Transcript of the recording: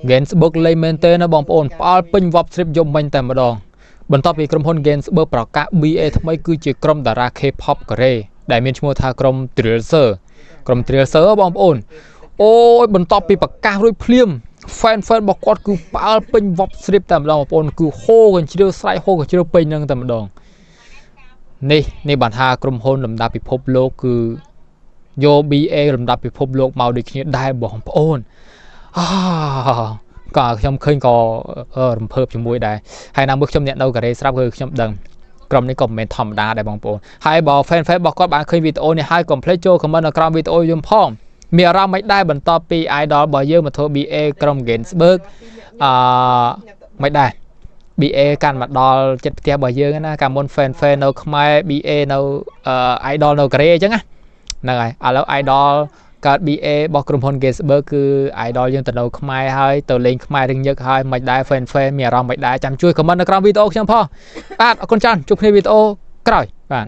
Gainsbourg លេងមែនទេណាបងប្អូនផ្អល់ពេញវបស្រីបយំមិញតែម្ដងបន្ទាប់ពីក្រុមហ៊ុន Gainsbourg ប្រកាស BA ថ្មីគឺជាក្រុមតារា K-pop កូរ៉េដែលមានឈ្មោះថាក្រុម Thriller ក្រុម Thriller បងប្អូនអូយបន្ទាប់ពីប្រកាសរួចភ្លាម fan របស់គាត់គឺផ្អើលពេញវបស្រីបតែម្ដងបងប្អូនគឺហូរកញ្ជ្រៀវស្រែកហូរកញ្ជ្រៀវពេញនឹងតែម្ដងនេះបានថាក្រុមហ៊ុនលំដាប់ពិភពលោកគឺយក BA លំដាប់ពិភពលោកមកដូចគ្នាដែរបងប្អូនក៏ខ្ញុំឃើញក៏រំភើបជាមួយដែរហើយណាមើលខ្ញុំអ្នកនៅកូរ៉េស្រាប់គឺខ្ញុំដឹងក្រុមនេះក៏មិនមែនធម្មតាដែរបងប្អូនហើយបើ fan របស់គាត់បានឃើញវីដេអូនេះហើយកុំភ្លេចចូល comment នៅក្រោមវីដេអូយើងផងមានអារម្មណ៍មិនដែរបន្ទាប់ពី idol របស់យើងមកធ្វើ BA ក្រុម Gainsbourg មិនដែរ BA កាន់មកដល់ចិត្តផ្ទះរបស់យើងណាកាលមុន fan នៅខ្មែរ BA នៅidol នៅកូរ៉េអញ្ចឹងណាហ្នឹងហើយឥឡូវ idol កើត BA របស់ក្រុមហ៊ុន Gainsbourg គឺ idol យើងទៅនៅខ្មែរហើយទៅលេងខ្មែររៀងញឹកហើយមិនដែរ fan មានអារម្មណ៍មិនដែរចាំជួយ comment នៅក្រោមវីដេអូខ្ញុំផងបាទអរគុណច្រើនជួបគ្នាវីដេអូក្រោយបាទ